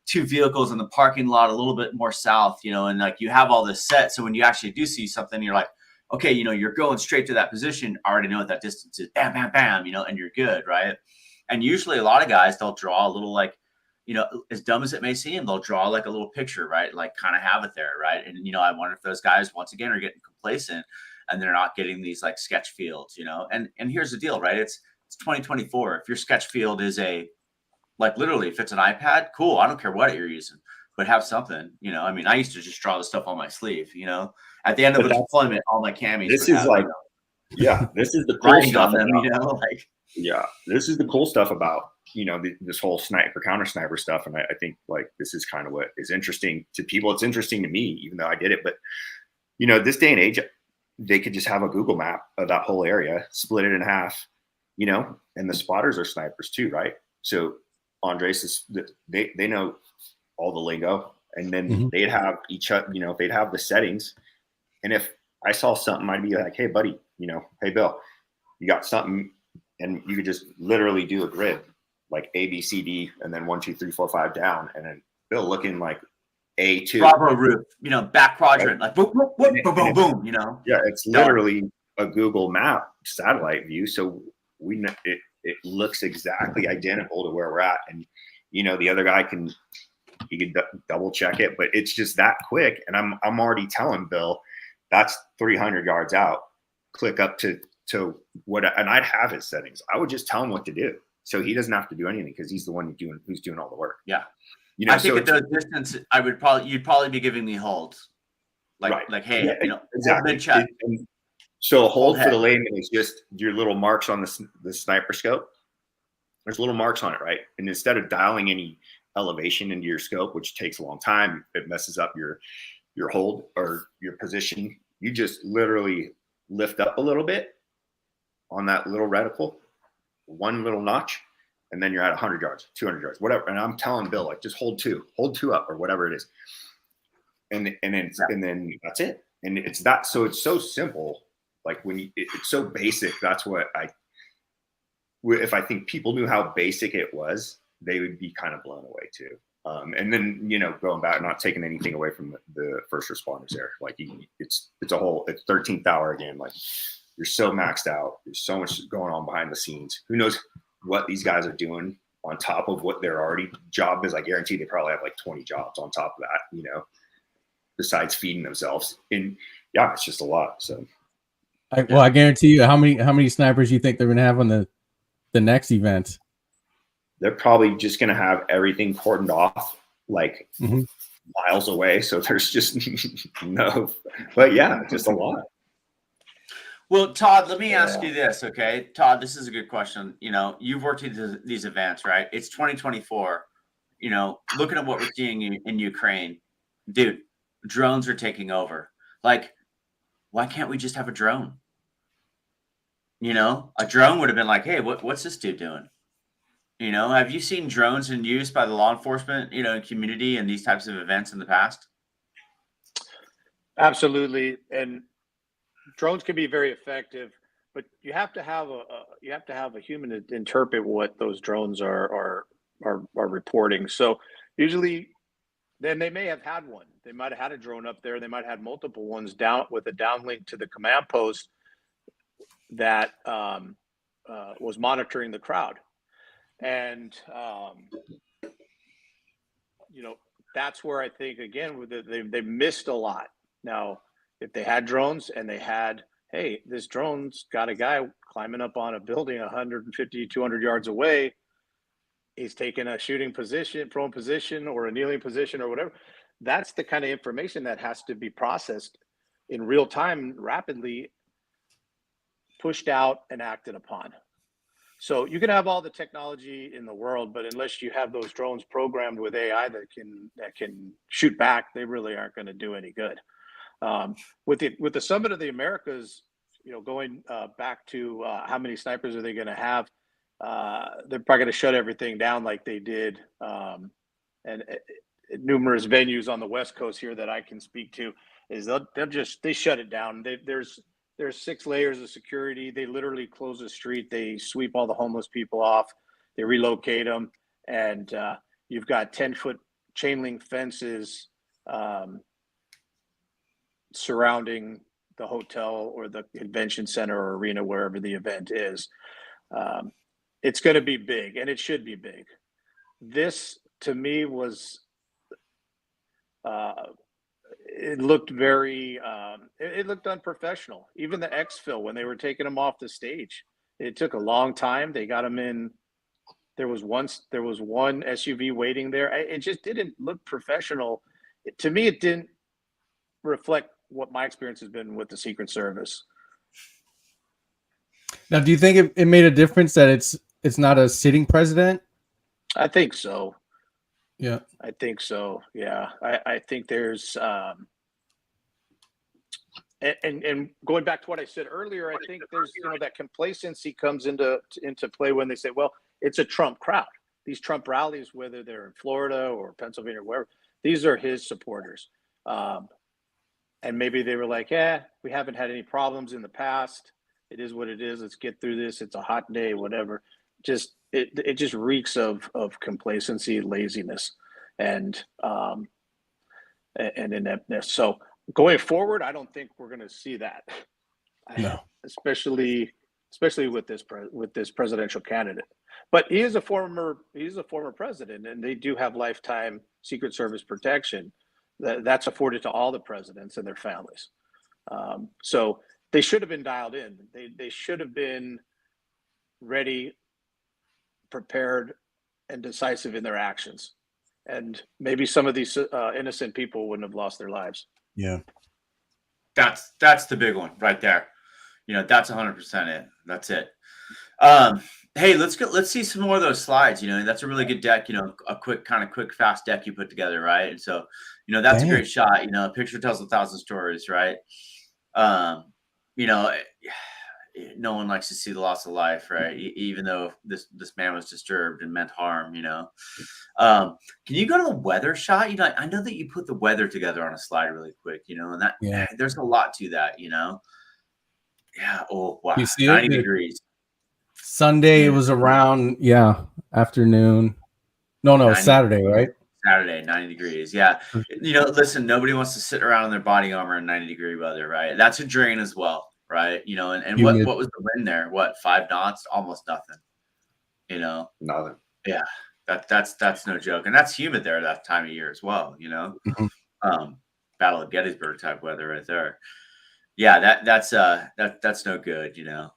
two vehicles in the parking lot a little bit more south, and you have all this set. So when you actually do see something, you're like, okay, you're going straight to that position. I already know what that distance is. Bam, bam, bam, and you're good, right? And usually a lot of guys, they'll draw a little as dumb as it may seem, they'll draw a little picture, right? Kind of have it there, right? And, I wonder if those guys, once again, are getting complacent and they're not getting these sketch fields, and here's the deal, right? It's 2024. If your sketch field is literally if it's an iPad, cool. I don't care what you're using, but have something, I used to just draw the stuff on my sleeve, at the end of the deployment, all my camis.
This is this is the cool stuff. This is the cool stuff about, this whole counter sniper stuff. And I think this is kind of what is interesting to people. It's interesting to me, even though I did it, but this day and age, they could just have a Google map of that whole area, split it in half, and the spotters are snipers too, right? So Andres they know all the lingo, and then they'd have they'd have the settings. And if I saw something, I'd be like, hey buddy, hey Bill, you got something, and you could just literally do a grid, A, B, C, D, and then 1, 2, 3, 4, 5 down, and then Bill looking A2.
Bravo roof, back quadrant, boom, boom, boom, boom, boom,
Yeah, it's literally a Google map satellite view. So we know it looks exactly identical to where we're at. And, the other guy can double check it, but it's just that quick. And I'm already telling Bill, that's 300 yards out. Click up to what, and I'd have his settings. I would just tell him what to do, so he doesn't have to do anything, because he's the one who's doing all the work.
Yeah, I think at those distance, you'd probably be giving me holds, hey,
exactly. So a hold for the layman is just your little marks on the sniper scope. There's little marks on it, right? And instead of dialing any elevation into your scope, which takes a long time, it messes up your hold or your position. You just literally lift up a little bit on that little reticle, one little notch, and then you're at 100 yards, 200 yards, whatever. And I'm telling Bill, just hold two up or whatever it is. And then that's it. And it's that. So it's so simple. It's so basic. That's what if I think people knew how basic it was, they would be kind of blown away too. And then, going back, not taking anything away from the first responders there. It's 13th hour again. You're so maxed out. There's so much going on behind the scenes. Who knows what these guys are doing on top of what their already job is. I guarantee they probably have 20 jobs on top of that, besides feeding themselves. And yeah, it's just a lot. So,
I guarantee you, how many snipers you think they're going to have on the next event?
They're probably just going to have everything cordoned off miles away. So there's just no, but yeah, just a lot.
Well, Todd, let me ask
Yeah.
you this, okay? Todd, this is a good question. You know, you've worked at these events, right? It's 2024. You know, looking at what we're seeing in Ukraine, dude, drones are taking over. Like, why can't we just have a drone? You know, a drone would have been like, hey, what's this dude doing? You know, have you seen drones in use by the law enforcement, you know, community and these types of events in the past?
Absolutely. And drones can be very effective, but you have to have a human to interpret what those drones are reporting. So usually, then they may have had one. They might have had a drone up there. They might have had multiple ones down with a downlink to the command post that was monitoring the crowd. And you know, that's where I think again they missed a lot. Now, if they had drones and they had, hey, this drone's got a guy climbing up on a building 150, 200 yards away. He's taking a shooting position, prone position, or a kneeling position, or whatever. That's the kind of information that has to be processed in real time, rapidly pushed out and acted upon. So you can have all the technology in the world, but unless you have those drones programmed with AI that can shoot back, they really aren't going to do any good. With the Summit of the Americas, you know, going back to how many snipers are they going to have? They're probably going to shut everything down like they did, and numerous venues on the West Coast here that I can speak to is they shut it down. There's 6 layers of security. They literally close the street. They sweep all the homeless people off. They relocate them, and you've got 10-foot chain link fences surrounding the hotel or the convention center or arena, wherever the event is. It's going to be big, and it should be big. This, to me, was it looked very it looked unprofessional. Even the exfil, when they were taking him off the stage, it took a long time. They got him in. There was one SUV waiting there. It just didn't look professional. To me, it didn't reflect what my experience has been with the Secret Service.
Now, do you think it made a difference that it's not a sitting president?
I think so.
Yeah,
I think so. Yeah, I think there's and going back to what I said earlier, I think there's, you know, that complacency comes into play when they say, well, it's a Trump crowd. These Trump rallies, whether they're in Florida or Pennsylvania or wherever, these are his supporters. And maybe they were like, yeah, we haven't had any problems in the past. It is what it is. Let's get through this. It's a hot day, whatever. Just it just reeks of complacency, laziness, and ineptness. So going forward, I don't think we're going to see that.
no.
Especially with this presidential candidate. But he is a former president, and they do have lifetime Secret Service protection that's afforded to all the presidents and their families. So they should have been dialed in. They should have been ready, prepared, and decisive in their actions. And maybe some of these innocent people wouldn't have lost their lives.
Yeah,
That's the big one right there. You know, that's 100% it. That's it. Hey, let's see some more of those slides. You know, that's a really good deck. You know, a quick, fast deck you put together, right? And so, you know, that's a great shot. You know, a picture tells 1,000 stories, right? You know, no one likes to see the loss of life, right? Even though this man was disturbed and meant harm. You know, can you go to the weather shot? You know, I know that you put the weather together on a slide really quick. You know, and that there's a lot to that. You know. Yeah. Oh, wow.
You see
90 degrees.
Sunday, it was around, afternoon. No, Saturday, right?
Saturday, 90 degrees. Yeah. You know, listen, nobody wants to sit around in their body armor in 90-degree weather, right? That's a drain as well, right? You know, and what was the wind there? What, 5 knots? Almost nothing. You know?
Nothing.
Yeah. That's no joke. And that's humid there that time of year as well, you know? Mm-hmm. Battle of Gettysburg type weather right there. Yeah, that's no good, you know.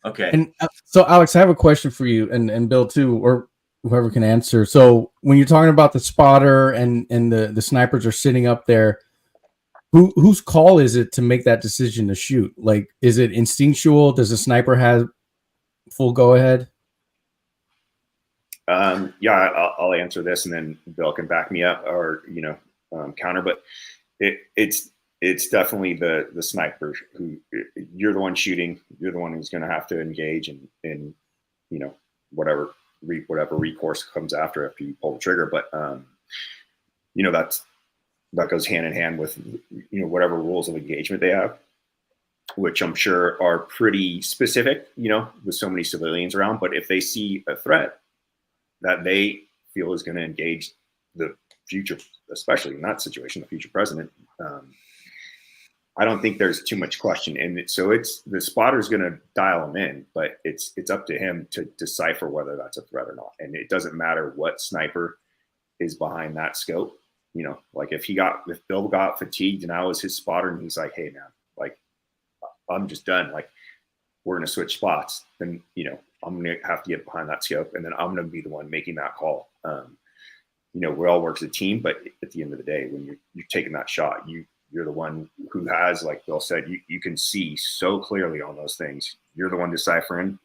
Okay.
And so, Alex, I have a question for you, and Bill too, or whoever can answer. So, when you're talking about the spotter and the snipers are sitting up there, Whose call is it to make that decision to shoot? Like, is it instinctual? Does the sniper have full go ahead?
Yeah, I'll answer this, and then Bill can back me up or counter. But it's definitely the sniper who, you're the one shooting. You're the one who's going to have to engage in whatever recourse comes after you pull the trigger. But that goes hand in hand with whatever rules of engagement they have, which I'm sure are pretty specific. With so many civilians around, but if they see a threat that they feel is going to engage the future, especially in that situation, the future president, I don't think there's too much question. And so it's the spotter's going to dial him in, but it's up to him to decipher whether that's a threat or not. And it doesn't matter what sniper is behind that scope. Like if Bill got fatigued and I was his spotter and he's like, hey man, like I'm just done. Like we're going to switch spots. Then, I'm going to have to get behind that scope, and then I'm going to be the one making that call. We all work as a team, but at the end of the day, when you're taking that shot, you're the one who has, like Bill said, you can see so clearly on those things. You're the one deciphering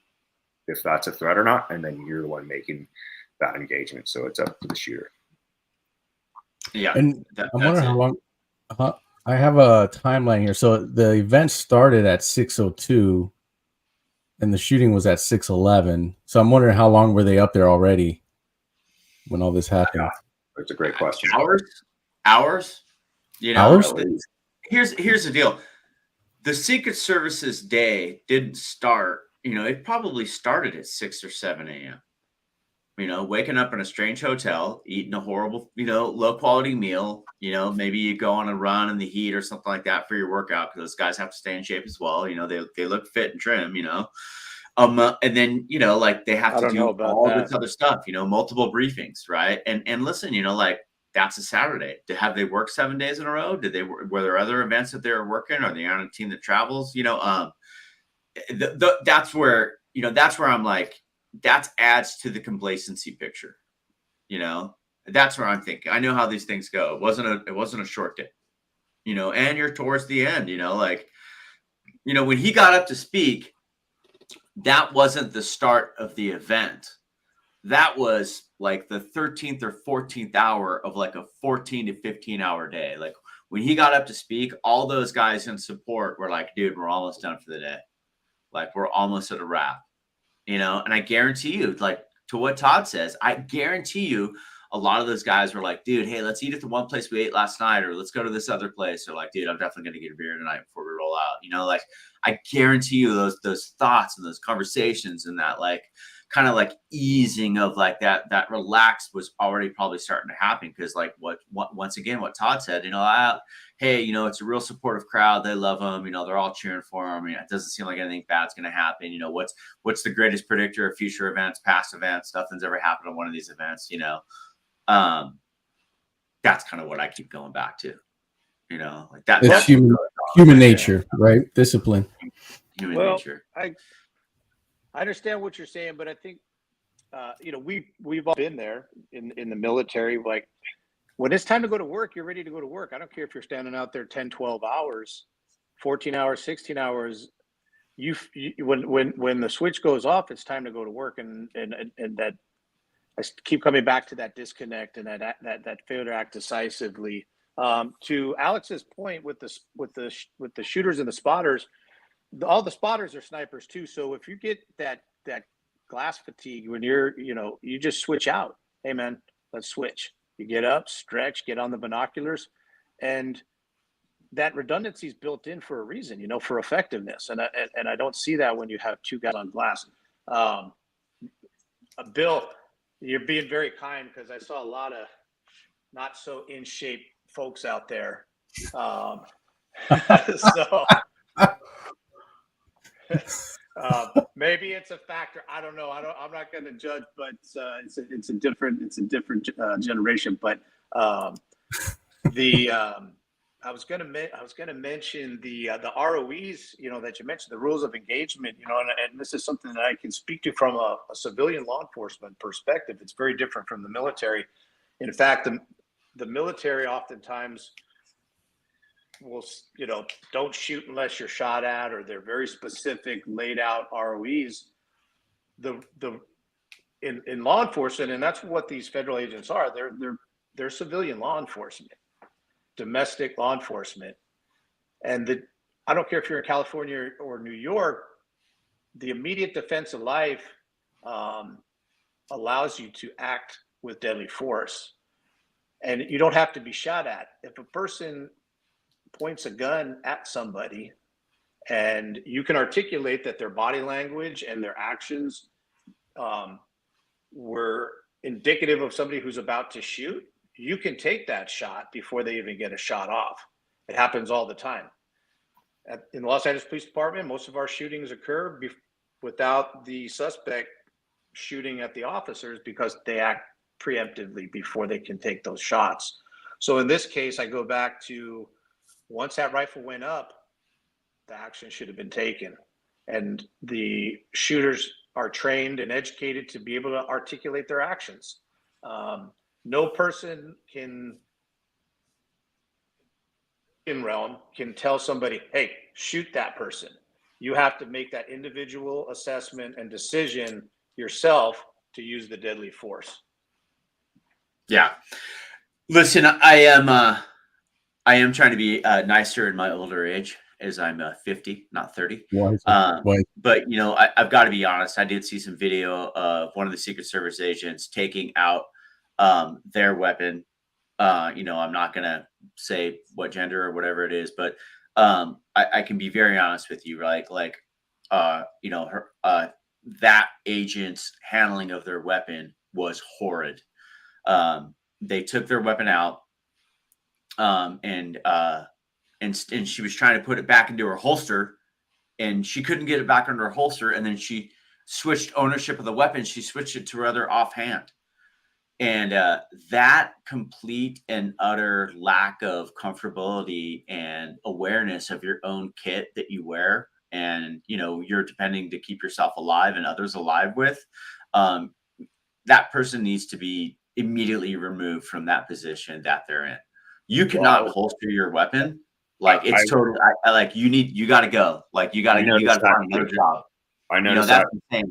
if that's a threat or not, and then you're the one making that engagement. So it's up to the shooter.
Yeah,
and I'm wondering how long. I have a timeline here. So the event started at 6:02. And the shooting was at 6:11. So I'm wondering how long were they up there already when all this happened?
That's a great question.
Hours.
Hours?
Here's the deal. The Secret Service's day didn't start. It probably started at 6 or 7 a.m. Waking up in a strange hotel, eating a horrible, low quality meal. Maybe you go on a run in the heat or something like that for your workout, because those guys have to stay in shape as well. They look fit and trim. And then like they have to do all this other stuff. Multiple briefings, right? And listen, like that's a Saturday. Have they worked 7 days in a row? Were there other events that they were working? Are they on a team that travels? That's where I'm like, that adds to the complacency picture. That's where I'm thinking. I know how these things go. It wasn't a short day. And you're towards the end. When he got up to speak, that wasn't the start of the event. That was like the 13th or 14th hour of like a 14 to 15 hour day. Like when he got up to speak, all those guys in support were like, dude, we're almost done for the day. Like we're almost at a wrap. And I guarantee you, like to what Todd says, I guarantee you a lot of those guys were like, dude, hey, let's eat at the one place we ate last night, or let's go to this other place. Or like, dude, I'm definitely going to get a beer tonight before we roll out. Like I guarantee you those thoughts and those conversations and that like kind of like easing of like that relaxed was already probably starting to happen. Cause like what once again, what Todd said, hey, it's a real supportive crowd. They love him. They're all cheering for him. It doesn't seem like anything bad's going to happen. What's the greatest predictor of future events, past events? Nothing's ever happened on one of these events, that's kind of what I keep going back to, like that.
It's human nature, right? Discipline.
Human nature. I understand what you're saying, but I think, we've all been there in the military. Like when it's time to go to work, you're ready to go to work. I don't care if you're standing out there 10, 12 hours, 14 hours, 16 hours. When the switch goes off, it's time to go to work. And that I keep coming back to that disconnect and that failure to act decisively. To Alex's point with the shooters and the spotters, all the spotters are snipers too. So if you get that glass fatigue when you just switch out. Hey man, let's switch. You get up, stretch, get on the binoculars, and that redundancy is built in for a reason, for effectiveness. And I don't see that when you have two guys on glass. Bill, you're being very kind because I saw a lot of not so in shape folks out there. So maybe it's a factor. I don't know. I'm not going to judge, but it's a different generation. But I was going to mention the ROEs, that you mentioned, the rules of engagement, and this is something that I can speak to from a civilian law enforcement perspective. It's very different from the military. In fact, the military oftentimes will, don't shoot unless you're shot at, or they're very specific, laid out ROEs. In law enforcement, and that's what these federal agents are. They're civilian law enforcement, domestic law enforcement, and I don't care if you're in California or New York. The immediate defense of life allows you to act with deadly force, and you don't have to be shot at. If a person points a gun at somebody, and you can articulate that their body language and their actions were indicative of somebody who's about to shoot, you can take that shot before they even get a shot off. It happens all the time. In the Los Angeles Police Department, most of our shootings occur without the suspect shooting at the officers, because they act preemptively before they can take those shots. So in this case, I go back to, once that rifle went up, the action should have been taken. And the shooters are trained and educated to be able to articulate their actions. No person in realm can tell somebody, hey, shoot that person. You have to make that individual assessment and decision yourself to use the deadly force.
Yeah. Listen, I am trying to be nicer in my older age, as I'm 50, not 30. But I've got to be honest. I did see some video of one of the Secret Service agents taking out their weapon. I'm not gonna say what gender or whatever it is, but I can be very honest with you, right? Like, that agent's handling of their weapon was horrid. They took their weapon out, and she was trying to put it back into her holster, and she couldn't get it back under her holster. And then she switched ownership of the weapon. She switched it to her other offhand. And that complete and utter lack of comfortability and awareness of your own kit that you wear, and you're depending to keep yourself alive and others alive with, that person needs to be immediately removed from that position that they're in. You cannot holster your weapon. Like, it's totally you got to go. Like, you got to find another job.
I noticed that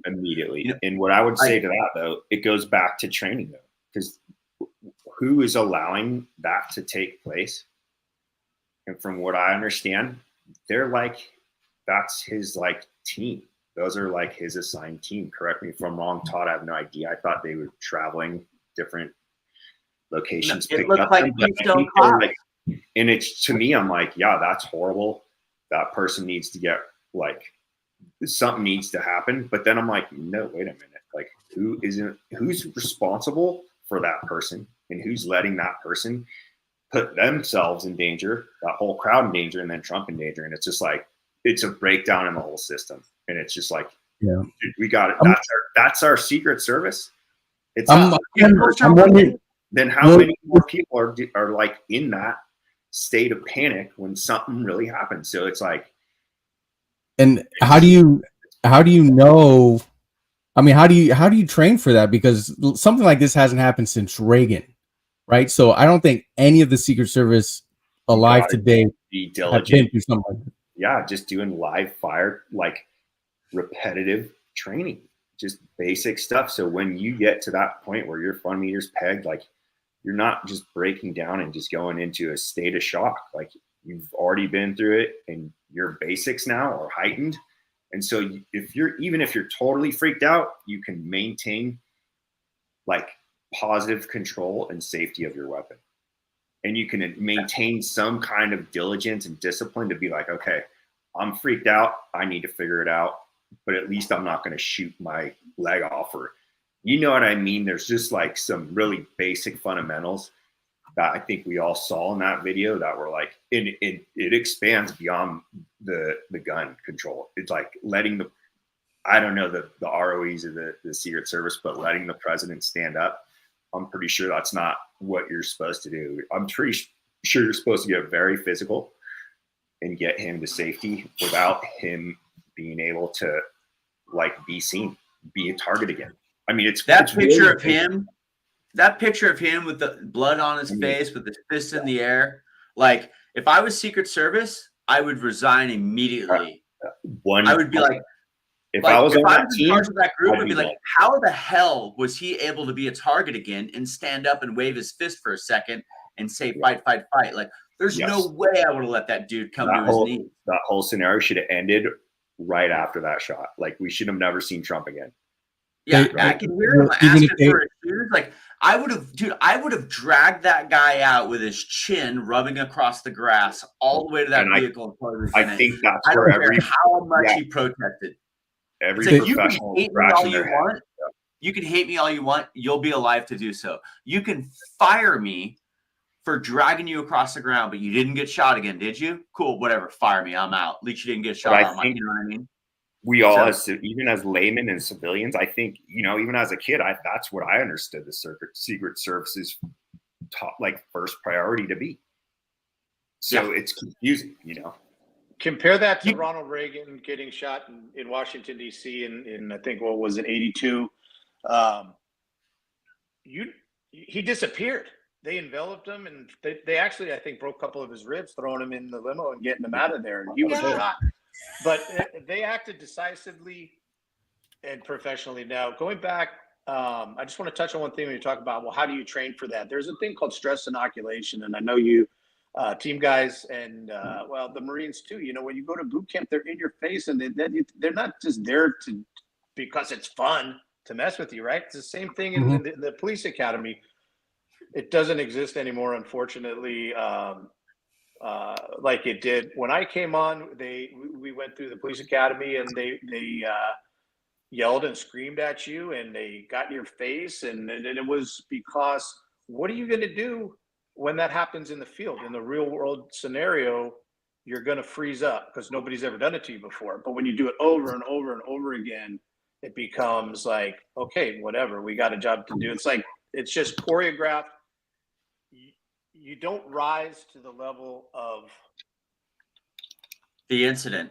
immediately. And what I would say to that, though, it goes back to training, though, because who is allowing that to take place? And from what I understand, that's his team. Those are his assigned team. Correct me if I'm wrong, Todd. I have no idea. I thought they were traveling different locations.
It looked like Keystone Cops.
And it's, to me, I'm like, yeah, that's horrible. That person needs to get something needs to happen. But then I'm like, no, wait a minute. Who's responsible for that person, and who's letting that person put themselves in danger, that whole crowd in danger, and then Trump in danger? And it's just it's a breakdown in the whole system. And it's just
yeah,
we got it. That's our Secret Service. It's
I'm wondering,
then how many more people are in that state of panic when something really happens? So it's
and how do you know? I mean, how do you train for that? Because something like this hasn't happened since Reagan, right? So I don't think any of the Secret Service alive today
be
have
diligent.
been through something like that.
Yeah, just doing live fire, repetitive training, just basic stuff. So when you get to that point where your fun meter's pegged, you're not just breaking down and just going into a state of shock. You've already been through it, and your basics now are heightened. And so if you're totally freaked out, you can maintain positive control and safety of your weapon. And you can maintain some kind of diligence and discipline to be okay, I'm freaked out. I need to figure it out, but at least I'm not going to shoot my leg off, or, you know what I mean? There's just some really basic fundamentals that I think we all saw in that video that were it expands beyond the gun control. It's letting I don't know the ROEs of the Secret Service, but letting the president stand up. I'm pretty sure that's not what you're supposed to do. I'm pretty sure you're supposed to get very physical and get him to safety without him being able to be seen, be a target again. I mean,
That picture of him with the blood on his face, with his fist in the air, If I was Secret Service, I would resign immediately.
One,
I would be like,
if I was on that
in
team,
charge of that group,
I'd
I'd be
be
like, how the hell was he able to be a target again and stand up and wave his fist for a second and say, fight, fight, fight? Like, there's no way I would have let that dude come to his knees.
That whole scenario should have ended right after that shot. Like, we should have never seen Trump again.
Yeah, I can hear him asking for his shoes. Like, I would have dragged that guy out with his chin rubbing across the grass all the way to that vehicle.
I think that's where
how much he protested.
Every
professional you can hate me all you want. You'll be alive to do so. You can fire me for dragging you across the ground, but you didn't get shot again, did you? Cool, whatever. Fire me. I'm out. At least you didn't get shot. You know what I mean?
We all, even as laymen and civilians, I think, even as a kid, that's what I understood the Secret Service's top, first priority to be. So it's confusing,
Compare that to Ronald Reagan getting shot in Washington, D.C. in I think, what was it, 82? He disappeared. They enveloped him, and they actually, I think, broke a couple of his ribs, throwing him in the limo and getting him out of there. And he was shot. But they acted decisively and professionally. Now, going back, I just want to touch on one thing when you talk about, well, how do you train for that? There's a thing called stress inoculation, and I know you team guys and, the Marines too. When you go to boot camp, they're in your face, and they're not just there because it's fun to mess with you, right? It's the same thing in the police academy. It doesn't exist anymore, unfortunately. Like it did when I came on. We went through the police academy, and they yelled and screamed at you, and they got in your face, and it was because, what are you going to do when that happens in the field? In the real world scenario, you're going to freeze up because nobody's ever done it to you before. But when you do it over and over and over again, it becomes like, okay, whatever, we got a job to do. It's just choreographed. You don't rise to the level of
the incident.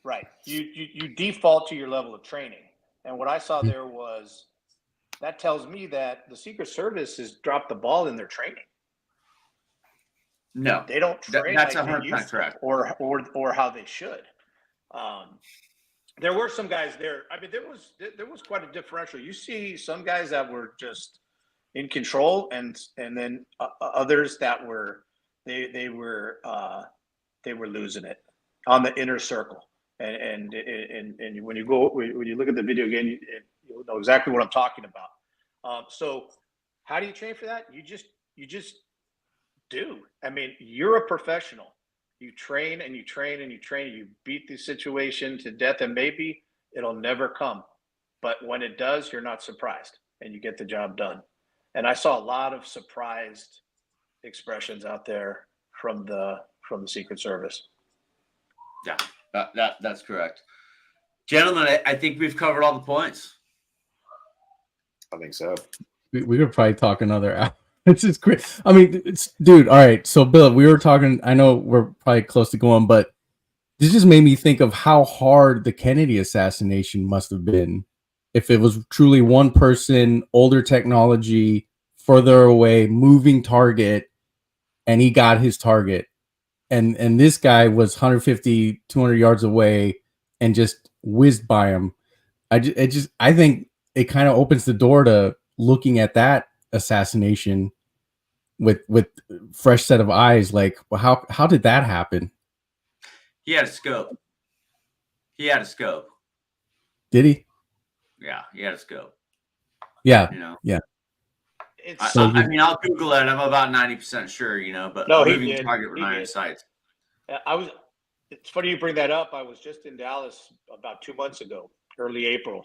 Right. You default to your level of training. And what I saw there was, that tells me that the Secret Service has dropped the ball in their training.
No,
they don't train
that's
like
100% correct,
or how they should. There were some guys there. I mean, there was quite a differential. You see some guys that were just in control, and then others that were they were losing it on the inner circle. And when you look at the video again, you'll know exactly what I'm talking about. So how do you train for that? You just do. I mean, you're a professional. You train and you train and you train. And you beat the situation to death, and maybe it'll never come. But when it does, you're not surprised, and you get the job done. And I saw a lot of surprised expressions out there from the Secret Service.
Yeah, that's correct. Gentlemen, I think we've covered all the points.
I think so.
We could probably talk another hour. It's just great. I mean, dude. All right. So, Bill, we were talking. I know we're probably close to going, but this just made me think of how hard the Kennedy assassination must have been. If it was truly one person, older technology, further away, moving target, and he got his target, and this guy was 150, 200 yards away and just whizzed by him. I think it kind of opens the door to looking at that assassination with fresh set of eyes. Like, well, how did that happen?
He had a scope.
Did he?
Yeah, he had a scope.
Yeah, yeah.
I mean, I'll Google it. I'm about 90% sure, but
no,
moving target were not in sight.
It's funny you bring that up. I was just in Dallas about 2 months ago, early April.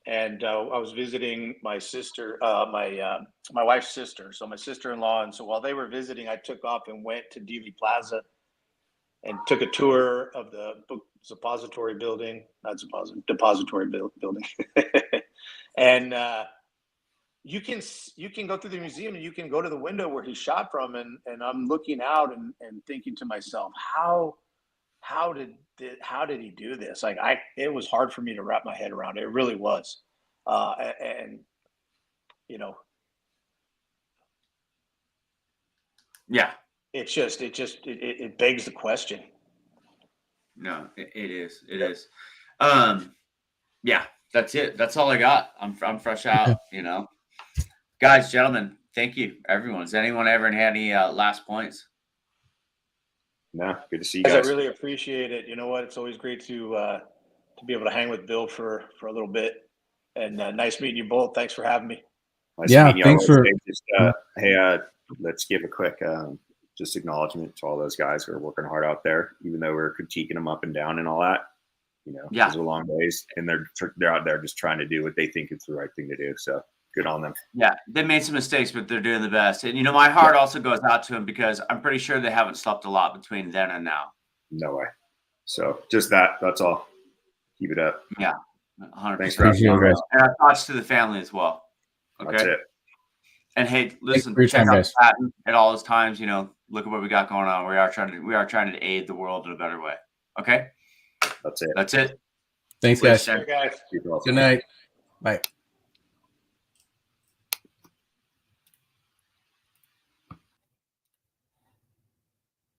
And I was visiting my sister, my wife's sister, so my sister-in-law. And so while they were visiting, I took off and went to Dealey Plaza and took a tour of the book depository building. And you can go through the museum, and you can go to the window where he shot from, and I'm looking out and thinking to myself, how did he do this? It was hard for me to wrap my head around it. It really was.
Yeah.
it begs the question.
No, it is. It is. Yeah, that's it. That's all I got. I'm fresh out, Guys, gentlemen, thank you, everyone. Does anyone ever have any last points?
No, good to see you
Guys, I
guys.
really appreciate it. You know what? It's always great to be able to hang with Bill for a little bit. And nice meeting you both. Thanks for having me.
Nice
Yeah,
meeting y'all.
thanks for-
Hey, let's give a quick just acknowledgement to all those guys who are working hard out there, even though we're critiquing them up and down and all that.
Yeah.
Those are long days, and they're out there just trying to do what they think is the right thing to do. So good on them.
Yeah, they made some mistakes, but they're doing the best. And my heart also goes out to them because I'm pretty sure they haven't slept a lot between then and now.
No way. So just that's all. Keep it up.
Yeah, 100%.
Thanks for having me on, guys.
And our thoughts to the family as well. Okay.
That's it.
And hey, listen,
for your
check
time,
out
guys.
Patton at all his times. Look at what we got going on. We are trying to aid the world in a better way. Okay.
That's it.
That's it.
Thanks,
Please,
guys.
Hey, guys.
Keep it awesome.
Good night. Bye.